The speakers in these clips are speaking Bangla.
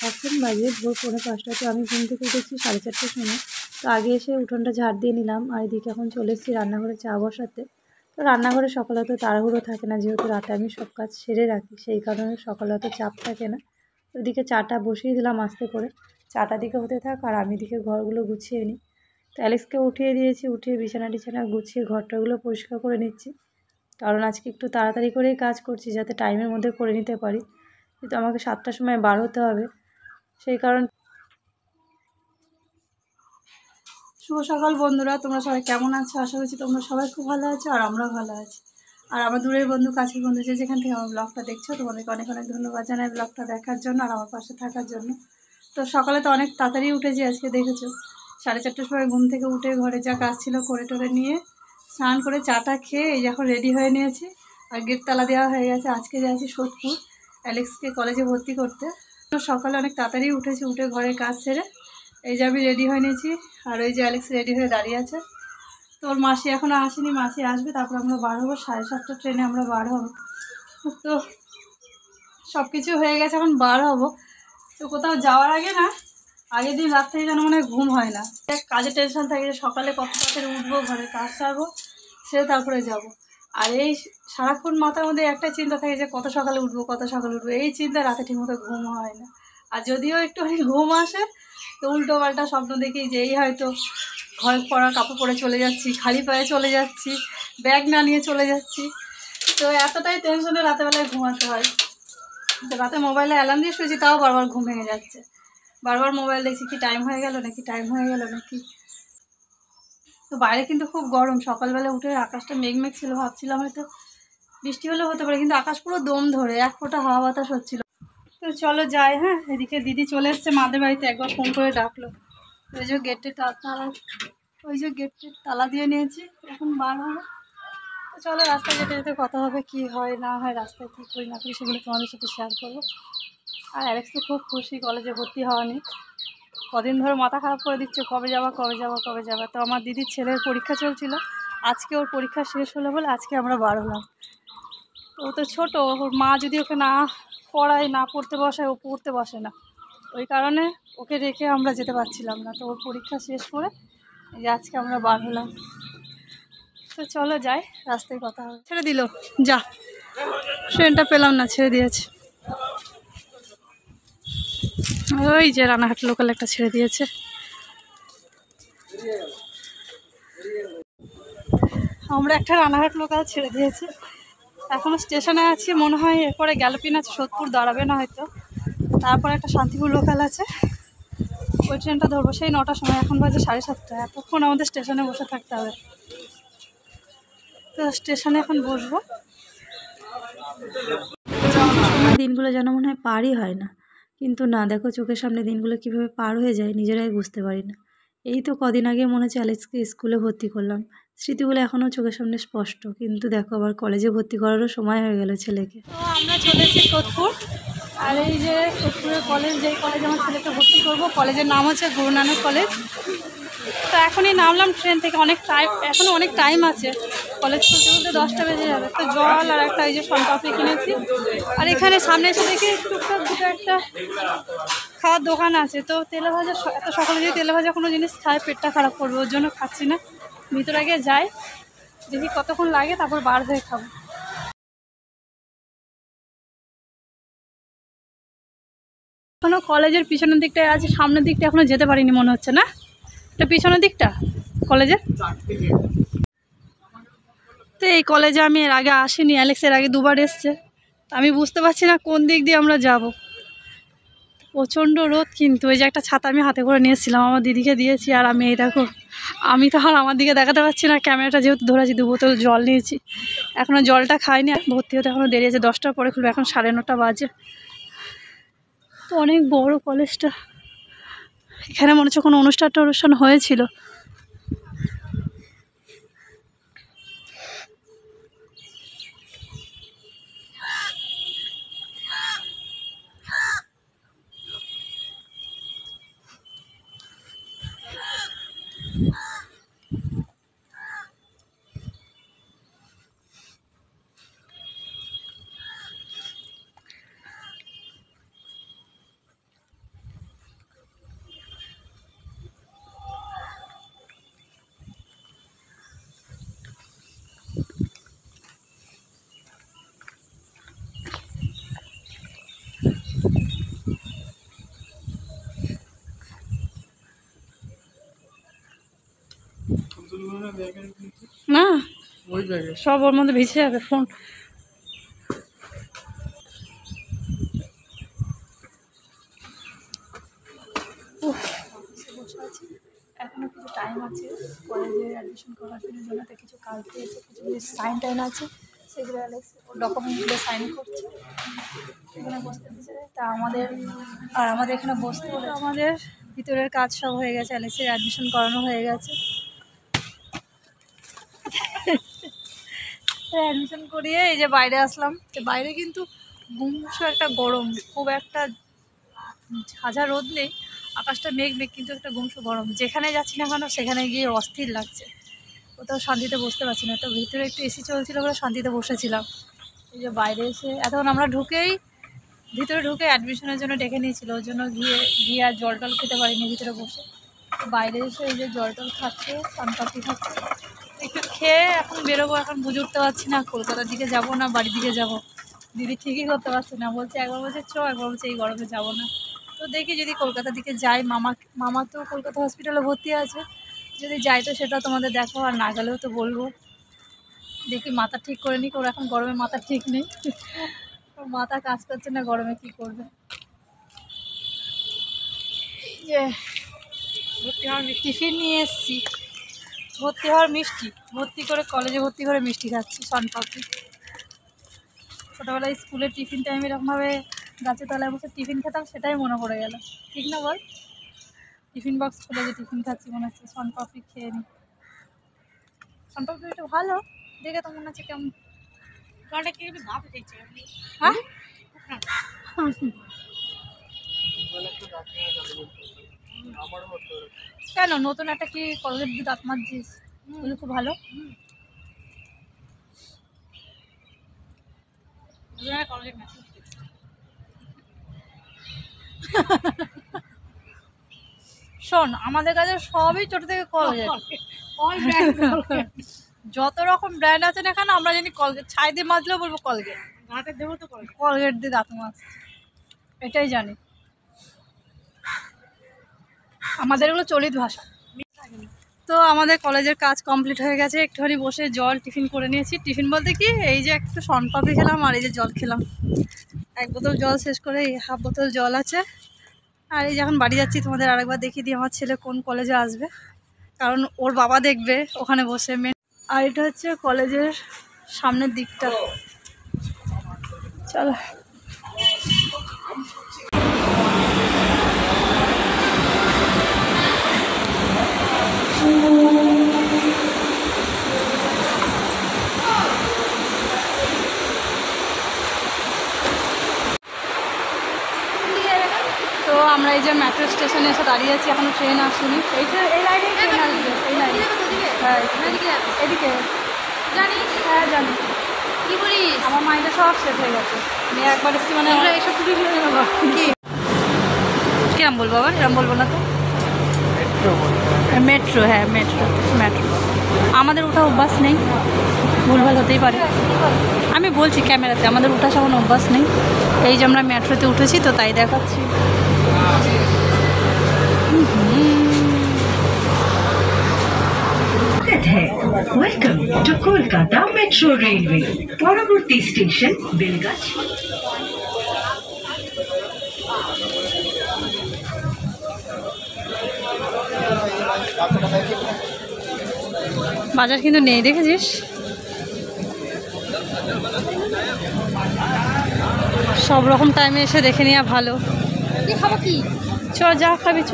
এখন বাজে ভোর 4:45। তো আমি ঘুম থেকে উঠেছি 4:30টার সময়। তো আগে এসে উঠোনটা ঝাড় দিয়ে নিলাম, আর এদিকে এখন চলে এসেছি রান্নাঘরে চা বসাতে। তো রান্নাঘরে সকালে অত তাড়াহুড়ো থাকে না, যেহেতু রাতে আমি সব কাজ সেরে রাখি, সেই কারণে সকালে অত চাপ থাকে না। ওইদিকে চাটা বসিয়ে দিলাম আস্তে করে, চাটা দিকে হতে থাক আর আমি দিকে ঘরগুলো গুছিয়ে নিই। তো অ্যালেক্সকে উঠিয়ে দিয়েছি, উঠিয়ে বিছানা টিছানা গুছিয়ে ঘরটাগুলো পরিষ্কার করে নিচ্ছি, কারণ আজকে একটু তাড়াতাড়ি করেই কাজ করছি যাতে টাইমের মধ্যে করে নিতে পারি। কিন্তু আমাকে 7টার সময় বার হতে হবে, সেই কারণ। শুভ সকাল বন্ধুরা, তোমরা সবাই কেমন আছো? আশা করছি তোমরা সবাই খুব ভালো আছো আর আমরাও ভালো আছি। আর আমার দূরের বন্ধু, কাছের বন্ধু, যেখান থেকে আমার ব্লগটা দেখছো, তোমাদেরকে অনেক অনেক ধন্যবাদ জানাই ব্লগটা দেখার জন্য আর আমার পাশে থাকার জন্য। তো সকালে তো অনেক তাড়াতাড়ি উঠেছি আজকে, দেখেছো 4:30টার সময় ঘুম থেকে উঠে ঘরে যা কাজ ছিল করে টোরে নিয়ে স্নান করে চাটা খেয়ে এই যখন রেডি হয়ে নিয়েছি। আর গেট তালা দেওয়া হয়ে গেছে। আজকে যাচ্ছি সোদপুর অ্যালেক্সকে কলেজে ভর্তি করতে। তো সকালে অনেক তাড়াতাড়ি উঠেছি, উঠে ঘরের কাজ সেরে এই যে আমি রেডি হয়ে নিয়েছি। আর ওই যে অ্যালেক্স রেডি হয়ে দাঁড়িয়ে আছে। তো ওর মাসি এখনও আসেনি, মাসি আসবে তারপর আমরা বার হবো। 7:30 ট্রেনে আমরা বার হবো। তো সব কিছু হয়ে গেছে, এখন বার হবো। তো কোথাও যাওয়ার আগে না, আগের দিন রাত থেকে যেন মনে হয় ঘুম হয় না, কাজের টেনশন থাকে যে সকালে কত তাড়াতাড়ি উঠবো, ঘরের কাজ সারবো, সে তারপরে যাব। আর এই সারাক্ষণ মাথার মধ্যে একটা চিন্তা থাকে যে কত সকালে উঠবো, কত সকালে উঠবো, এই চিন্তা রাতে ঠিকমতো ঘুম হয় না। আর যদিও একটুখানি ঘুম আসে তো উল্টো পাল্টা স্বপ্ন দেখি যে এই হয়তো ঘরে পরা কাপড় পরে চলে যাচ্ছি, খালি পায়ে চলে যাচ্ছি, ব্যাগ না নিয়ে চলে যাচ্ছি। তো এতটাই টেনশনে রাতেবেলায় ঘুমাতে হয়। তো রাতে মোবাইলে অ্যালার্ম দিয়ে শুয়েছি, তাও বারবার ঘুম ভেঙে যাচ্ছে। বারবার মোবাইল দেখছি, কি টাইম হয়ে গেল নাকি, টাইম হয়ে গেল নাকি। তো বাইরে কিন্তু খুব গরম। সকালবেলা উঠে আকাশটা মেঘমেঘ ছিল, ভাবছিলাম হয়তো বৃষ্টি হলেও হতে পারে, কিন্তু আকাশ পুরো দম ধরে, এক ফোঁটা হাওয়া বাতাস হচ্ছিল। তো চলো যাই। হ্যাঁ, এদিকে দিদি চলে এসছে মাদের বাড়িতে, একবার ফোন করে ডাকলো। ওই যে গেটের তালা, ওই যে গেটের তালা দিয়ে নিয়েছি, এখন বার হবো। চলো রাস্তায় যেতে যেতে কথা হবে, কি হয় না হয়, রাস্তায় কী করি না করি সেগুলো তোমাদের সাথে শেয়ার করবো। আর অ্যালেক্স তো খুব খুশি কলেজে ভর্তি হওয়া নিয়ে, কদিন ধরে মাথা খারাপ করে দিচ্ছে, কবে যাবা কবে যাবা কবে যাবা। তো আমার দিদির ছেলের পরীক্ষা চলছিল, আজকে ওর পরীক্ষা শেষ হলো বলে আজকে আমরা বার হলাম। ও তো ছোটো, ওর মা যদি ওকে না পড়ায়, না পড়তে বসায়, ও পড়তে বসে না। ওই কারণে ওকে রেখে আমরা যেতে পারছিলাম না। তো ওর পরীক্ষা শেষ করে এই যে আজকে আমরা বার হলাম। তো চলো যাই, রাস্তায় কথা হবে। ছেড়ে দিল, যা, ট্রেনটা পেলাম না, ছেড়ে দিয়েছে। ওই যে রানাঘাট লোকাল একটা ছেড়ে দিয়েছে। আমরা একটা রানাঘাট লোকাল ছেড়ে দিয়েছে, এখনও স্টেশনে আছি। মনে হয় এরপরে গ্যালোপিন আছে, সোদপুর দাঁড়াবে না হয়তো। তারপরে একটা শান্তিপুর লোকাল আছে, ওই ট্রেনটা ধরবো সেই 9টার সময়। এখন বাজে 7:30। এতক্ষণ আমাদের স্টেশনে বসে থাকতে হবে। তো স্টেশনে এখন বসবো। দিনগুলো যেন মনে হয় পারই হয় না, কিন্তু না, দেখো চোখের সামনে দিনগুলো কীভাবে পার হয়ে যায় নিজেরাই বুঝতে পারি না। এই তো কদিন আগে মনে হচ্ছে অ্যালেক্সকে স্কুলে ভর্তি করলাম, স্মৃতিগুলো এখনও চোখের সামনে স্পষ্ট। কিন্তু দেখো আবার কলেজে ভর্তি করারও সময় হয়ে গেল ছেলেকে। তো আমরা চলে এসেছি সোদপুর। আর এই যে সোদপুরের কলেজ, যেই কলেজে আমার ছেলেকে ভর্তি করবো, কলেজের নাম হচ্ছে গুরু নানক কলেজ। তো এখনই নামলাম ট্রেন থেকে, অনেক টাইম, এখনও অনেক টাইম আছে। কলেজ খুলতে খুলতে 10টা বেজে যাবে। তো জল আর একটা এই যে সনপাপড়ি কিনেছি। আর এখানে সামনে এসে দেখি টুকটাক দুটো একটা খাওয়ার দোকান আছে। তো তেলে ভাজা, এত সকালে যদি তেলে ভাজা কোনো জিনিস খায় পেটটা খারাপ করবে, ওর জন্য খাচ্ছি না। ভিতরে আগে যাই, দেখি কতক্ষণ লাগে, তারপর বার হয়ে খাবো। এখনো কলেজের পিছনের দিকটায় আছে, সামনের দিকটা এখনো যেতে পারিনি মনে হচ্ছে। না, এটা পিছনের দিকটা কলেজের। তো এই কলেজে আমি এর আগে আসিনি, অ্যালেক্সের আগে দুবার এসছে। আমি বুঝতে পারছি না কোন দিক দিয়ে আমরা যাব। প্রচণ্ড রোদ, কিন্তু ওই যে একটা ছাতা আমি হাতে করে নিয়েছিলাম, আমার দিদিকে দিয়েছি। আর আমি এই দেখো, আমি তো আর আমার দিকে দেখাতে পারছি না, ক্যামেরাটা যেহেতু ধরেছি। 2 বোতল জল নিয়েছি, এখনও জলটা খাইনি। ভর্তি হতে এখনও দেরি আছে, 10টার পরে খুলবে, এখন 9:30 বাজে। তো অনেক বড় কলেজটা, এখানে মনে হচ্ছে কোনো অনুষ্ঠান হয়েছিল। না সব ওর মধ্যে ভিজে যাবে ফোন। বসে আছি, এখনো কিছু টাইম আছে কলেজে অ্যাডমিশন করার জন্য, তো কিছু কাজ দিয়েছে, কিছু সাইন টাইন আছে, সেগুলো ডকুমেন্টগুলো সাইন করছে, এখানে বসতে দিয়েছে। তা আমাদের এখানে বসতে হলে আমাদের ভিতরের কাজ সব হয়ে গেছে, অ্যালেক্সের অ্যাডমিশন করানো হয়ে গেছে। অ্যাডমিশন করিয়ে এই যে বাইরে আসলাম, তো বাইরে কিন্তু গুমসো একটা গরম, খুব একটা ঝাঁঝা রোদ নেই, আকাশটা মেঘ মেঘ, কিন্তু একটা গুমসো গরম। যেখানে যাচ্ছি না কেন সেখানে গিয়ে অস্থির লাগছে, কোথাও শান্তিতে বসতে পারছি না। তো ভিতরে একটু এসি চলছিল বলে শান্তিতে বসেছিলাম। এই যে বাইরে এসে এতক্ষণ আমরা ভিতরে ঢুকে অ্যাডমিশনের জন্য ডেকে নিয়েছিল, ওর জন্য গিয়ে আর জল টল খেতে পারিনি ভিতরে বসে। তো বাইরে এসে এই যে জল টল খাচ্ছে, পানপাতি খাচ্ছে, একটু খেয়ে এখন বেরোবো। এখন বুঝে উঠতে পারছি না কলকাতার দিকে যাব না বাড়ির দিকে যাব। দিদি ঠিকই করতে পারছে না, বলছে একবার বলছে একবার বলছে এই গরমে যাবো না। তো দেখি যদি কলকাতার দিকে যাই, মামা তো কলকাতা হসপিটালে ভর্তি আছে, যদি যাই তো সেটা তোমাদের দেখো, আর না গেলেও তো বলবো। দেখি মাথা ঠিক করে নিই, ওর এখন গরমে মাথা ঠিক নেই, মাথা কাজ করছে না, গরমে কি করবে। যে ভর্তি হওয়ার টিফিন নিয়ে এসছি, ভর্তি করে কলেজে ভর্তি করে মিষ্টি খাচ্ছি, সনপাপড়ি। ছোটোবেলায় স্কুলের টিফিন টাইমে এরকমভাবে গাছের তলায় বসে টিফিন খেতাম, সেটাই মনে পড়ে গেল, ঠিক না বল? টিফিন বক্স খুলে যে টিফিন খাচ্ছি মনে হচ্ছে। সনপাপড়ি খেয়ে নিই, সনপাপড়ি একটু ভালো দেখে তো মনে হচ্ছে কেমন। হ্যাঁ কেন নতুন একটা কি কলেজের দিকে দাঁত মারছিস? খুব ভালো। শোন, আমাদের কাছে সবই ছোট থেকে কলগেট, যত রকম ব্র্যান্ড আছে না কেন, আমরা জানি কলগেট। ছাই দিয়ে মাজলেও বলবো কলগেট, কলগেট দিয়ে দাঁত মাছ, এটাই জানি। আমাদের এগুলো চলিত ভাষা। তো আমাদের কলেজের কাজ কমপ্লিট হয়ে গেছে, একটুখানি বসে টিফিন করে নিয়েছি। টিফিন বলতে কি, এই যে একটু সনপাপড়ি খেলাম আর এই যে জল খেলাম। 1 বোতল জল শেষ করে এই 1/2 বোতল জল আছে। আর এই যখন বাড়ি যাচ্ছি তোমাদের আরেকবার দেখিয়ে দিই আমার ছেলে কোন কলেজে আসবে, কারণ ওর বাবা দেখবে ওখানে বসে। আর এটা হচ্ছে কলেজের সামনের দিকটা। চলো তো আমরা এই যে মেট্রো স্টেশনে এসে দাঁড়িয়ে আছি, এখনো ট্রেন আসেনি। এই লাইনে ট্রেন আসবে, এই লাইনে। হ্যাঁ এদিকে জানিস? হ্যাঁ জানি। কি বলিস? আমার মাইন্ডে সব সেট হয়ে গেছে, আমি একবার এসছি মানে এইসব টুকু কি কিরম বলবো আবার, এরম বলবো না তো। মেট্রো, হ্যাঁ মেট্রো। আমাদের ওঠা অভ্যাস নেই, ভুলভাল হতেই পারে। আমি বলছি ক্যামেরাতে, আমাদের ওঠা সব অভ্যাস নেই। এই যে আমরা মেট্রোতে উঠেছি তো তাই দেখাচ্ছি। Welcome to Kolkata metro railway. পরবর্তী স্টেশন বেলগাছ। বাজার কিন্তু নেই, দেখেছিস? সব রকম টাইমে এসে দেখে নেওয়া ভালো। খাবো কি? চ যা খাবি চ।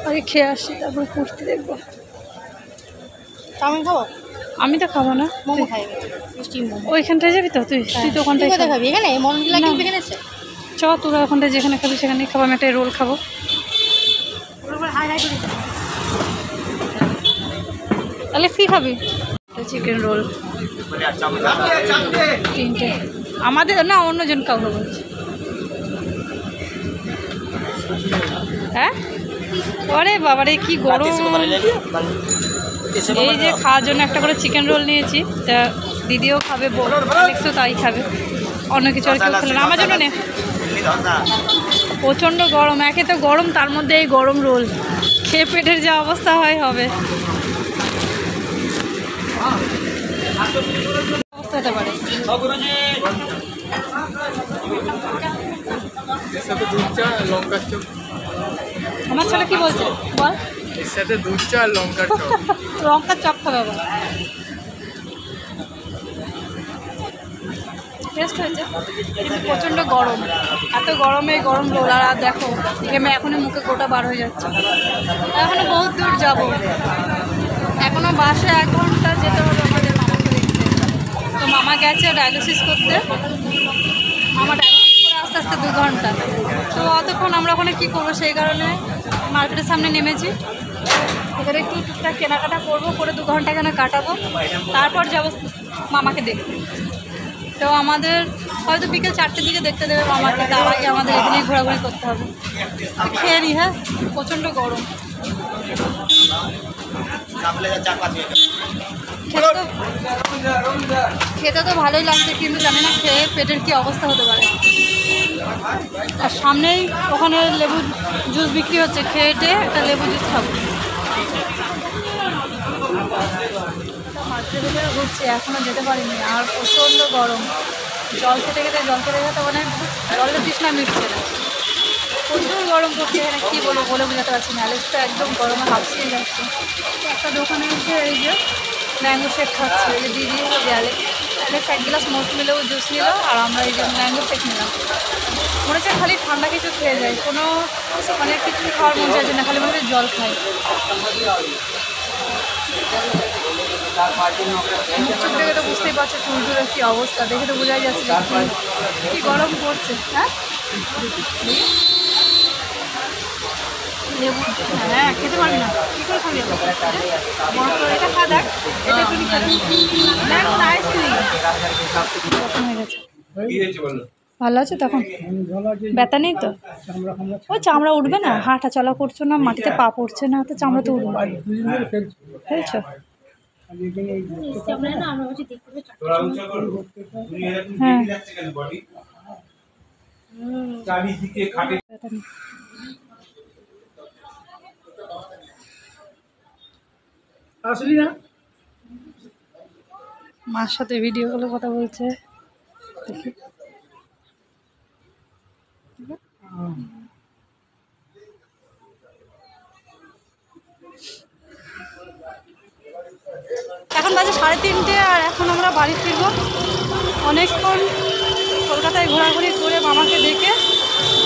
আগে খেয়ে আসি, তারপর কুর্তি দেখবো। চাউমিন খাবো? আমি তো খাবো না। মোমো খাই, ওইখানটায় যাবি তো তুই? তুই তো ওখানটায় খাবি। এখানে চ, তোরা ওখানটায় যেখানে খাবি সেখানেই খাবো। আমি একটা রোল খাবো। তাহলে কি খাবি? চিকেন রোল 3টে। আমাদের না, অন্যজন কাউকে বলছে। হ্যাঁ আরে বাবারে কি গরম। এই যে খাওয়ার জন্য একটা করে চিকেন রোল নিয়েছি, তা দিদিও খাবে, অ্যালেক্সও তাই খাবে, অন্য কিছু আর কেউ খেলো না। আমার জন্য নে। প্রচণ্ড গরম, একে তো গরম, তার মধ্যে এই গরম রোল খেয়ে পেটের যা অবস্থা হয় হবে। অবস্থা হতে পারে। এর সাথে দুধ চা আর লঙ্কার চপ। আমার ছেলে কি বলছে বল? এর সাথে দুধ চা আর লঙ্কার চপ। লঙ্কার চপ খাবে আবার। টেস্ট হয়েছে কিন্তু প্রচণ্ড গরম, এত গরমে গরম রোল। আর দেখো ঘেমে এখনই মুখে গোটা বার হয়ে যাচ্ছে। এখনও বহুত দূর যাব, এখনও বাসে 1 ঘন্টা যেতে হবে আমাদের মামাকে দেখতে। তো মামা গেছে ডায়ালিসিস করতে, মামা ডায়ালিসিস করে আস্তে আস্তে 2 ঘন্টা। তো অতক্ষণ আমরা ওখানে কী করবো, সেই কারণে মার্কেটের সামনে নেমেছি। এখানে একটু টুকটাক কেনাকাটা করবো, করে 2 ঘন্টা এখানে কাটাবো, তারপর যাবো মামাকে দেখতে। তো আমাদের হয়তো বিকেল 4টের দিকে দেখতে দেবে মামাকে, তার আগে আমাদের এখানেই ঘোরাঘুরি করতে হবে। খেয়ে নিই, হ্যাঁ প্রচণ্ড গরম। খেতে তো ভালোই লাগছে, কিন্তু জানি না খেয়ে পেটের কী অবস্থা হতে পারে। আর সামনেই ওখানে লেবু জুস বিক্রি হচ্ছে, খেয়ে একটা লেবু জুস খাবো। মাঠের ভিতরে ঘুরছি, এখনও যেতে পারিনি, আর প্রচণ্ড গরম। জল খেতে খেতে মানে জলের তৃষ্ণা মিটছে না, প্রচুর গরম পড়ছে এখানে। কী বলবো বলে বোঝাতে পারছি না, অ্যালেক্সটা একদম গরমে হাঁপসিয়ে যাচ্ছে। একটা দোকানে এসে এই যে ম্যাঙ্গো শেক খাচ্ছি, এই যে দিদি হবে অ্যালেক্স 1 গ্লাস মৌসুমি লেবু জুস নিল, আর আমরা এই যে ম্যাঙ্গো শেক নিলাম। মনে হচ্ছে খালি ঠান্ডা কিছু খেয়ে যায়, কোনো মানে কিছু খাওয়ার মন চাইছে না, খালি মনে হচ্ছে জল খাই। চোখ দেখে তো বুঝতেই পারছো চুলটুলের কী অবস্থা, দেখে তো বোঝাই যাচ্ছে কী গরম পড়ছে। হ্যাঁ লেবু, হ্যাঁ খেতে পারবি না, কী করে খাবি? এটা খা, দেখ এটা একটু আইসক্রিম হয়ে গেছে। ভালো আছে তখন? ব্যথা নেই তো? ওই চামড়া উঠবে না, হাঁটা চলা করছো না, মাটিতে পা পড়ছে না, তো চামড়া তো উঠবে। ফেলছো? হ্যাঁ আসলি না, মার সাথে ভিডিও কলে কথা বলছে, দেখি। এখন বাজে 3:30, আর এখন আমরা বাড়ি ফিরবো। অনেকক্ষণ কলকাতায় ঘোরাঘুরি করে মামাকে দেখে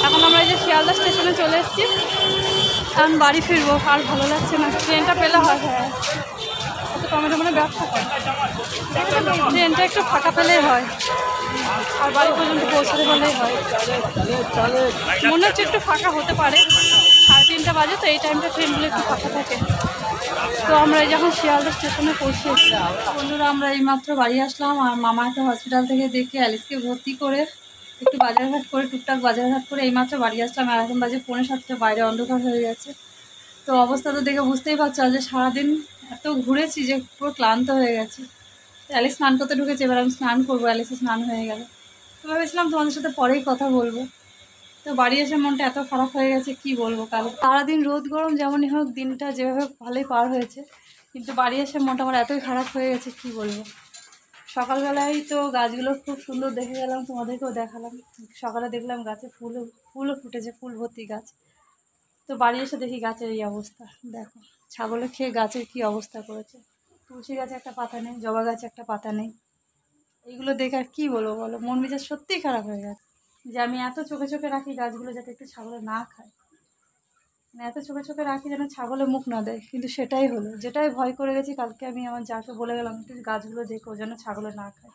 এখন আমরা এই যে শিয়ালদা স্টেশনে চলে এসেছি। এখন বাড়ি ফিরবো, আর ভালো লাগছে না। ট্রেনটা পেলে হয়, হ্যাঁ অত টমেটো মানে ব্যবসা করে, ট্রেনটা একটু ফাঁকা পেলেই হয়, আর বাড়ি পর্যন্ত পৌঁছাতে পারলেই হয়। মনে হচ্ছে একটু ফাঁকা হতে পারে, 3:30 বাজে, তো এই টাইমটা ট্রেনগুলো একটু ফাঁকা থাকে। তো আমরা যখন শিয়ালদা স্টেশনে পৌঁছেছি বন্ধুরা, আমরা এইমাত্র বাড়ি আসলাম, আর মামাকে হসপিটাল থেকে দেখে অ্যালিসকে ভর্তি করে একটু বাজারঘাট করে, টুকটাক বাজারঘাট করে এইমাত্র বাড়ি আসলাম। আর এখন বাজে 6:45, বাইরে অন্ধকার হয়ে গেছে। তো অবস্থা তো দেখে বুঝতেই পারছো, যে সারাদিন এত ঘুরেছি যে পুরো ক্লান্ত হয়ে গেছে। অ্যালিস স্নান করতে ঢুকেছে, এবার আমি স্নান করবো, অ্যালিসের স্নান হয়ে গেল। তো ভেবেছিলাম তোমাদের সাথে পরেই কথা বলবো। তো বাড়ি এসে মনটা এত খারাপ হয়ে গেছে, কি বলবো। কাল সারাদিন রোদ গরম যেমনই হোক, দিনটা যেভাবে ভালোই পার হয়েছে, কিন্তু বাড়ি এসে মনটা আমার এতই খারাপ হয়ে গেছে, কি বলবো। সকালবেলায় তো গাছগুলো খুব সুন্দর দেখে গেলাম, তোমাদেরকেও দেখালাম। সকালে দেখলাম গাছে ফুলও ফুটেছে, ফুল ভর্তি গাছ। তো বাড়ি এসে দেখি গাছের এই অবস্থা, দেখো ছাগলে খেয়ে গাছের কি অবস্থা করেছে। তুলসী গাছে একটা পাতা নেই, জবা গাছে একটা পাতা নেই। এইগুলো দেখে আর কী বলবো বলো, মন মেজাজ সত্যিই খারাপ হয়ে গেছে। যে আমি এত চোখে চোখে রাখি গাছগুলো যাতে একটু ছাগলে না খায়, মানে এত চোখে চোখে রাখি যেন ছাগলে মুখ না দেয়, কিন্তু সেটাই হলো। যেটাই ভয় করে গেছি, কালকে আমি আমার যাকে বলে গেলাম একটু গাছগুলো দেখো যেন ছাগলে না খায়।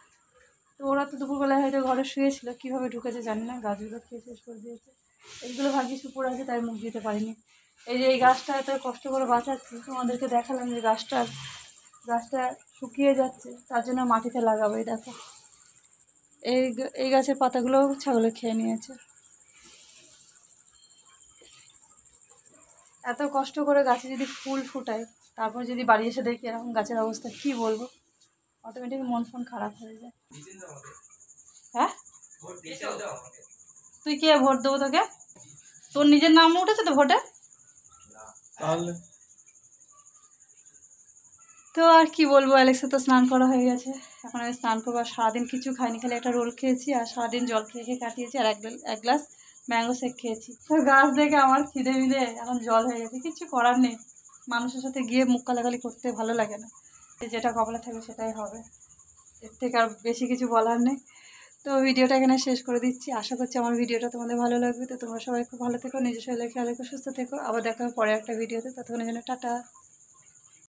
তো ওরা তো দুপুরবেলায় হয়তো ঘরে শুয়েছিল, কীভাবে ঢুকেছে জানি না, গাছগুলো খেয়ে শেষ করে দিয়েছে। এইগুলো ভাগ্যিস উপর আছে, তাই মুখ দিতে পারিনি। এই যে এই গাছটা এত কষ্ট করে বাঁচাচ্ছি, তোমাদেরকে দেখালাম যে গাছটা শুকিয়ে যাচ্ছে, তার জন্য মাটিতে লাগাবো। এই দেখো এই গাছের পাতাগুলোও ছাগলে খেয়ে নিয়েছে। এত কষ্ট করে গাছে যদি ফুল ফুটায়, তারপর যদি বাড়ি এসে দেখি এরকম গাছের অবস্থা, কি বলবো, অটোমেটিক মন ফোন খারাপ হয়ে যায়। হ্যাঁ তুই কে ভোট দেবো তোকে? তোর নিজের নাম উঠেছে তো ভোটে? তাহলে তো আর কি বলবো, অ্যালেক্সা তো স্নান করা হয়ে গেছে, এখন আমি স্নান করবো। আর সারাদিন কিছু খাইনি, খালি একটা রোল খেয়েছি আর সারাদিন জল খেয়ে খেয়ে কাটিয়েছি, আর এক গ্লাস ম্যাঙ্গো শেক খেয়েছি। তো গাছ দেখে আমার খিদে মিদে এখন জল হয়ে গেছে, কিছু করার নেই। মানুষের সাথে গিয়ে মুখ কালাকালি করতে ভালো লাগে না, যেটা কপালে থাকবে সেটাই হবে, এর থেকে আর বেশি কিছু বলার নেই। তো ভিডিওটা এখানে শেষ করে দিচ্ছি। আশা করছি আমার ভিডিওটা তোমাদের ভালো লাগবে। তো তোমরা সবাই খুব ভালো থেকো, নিজের শরীরে খেয়াল রেখো, সুস্থ থেকো। আবার দেখা হবে পরে একটা ভিডিওতে, ততক্ষণের জন্য টাটা।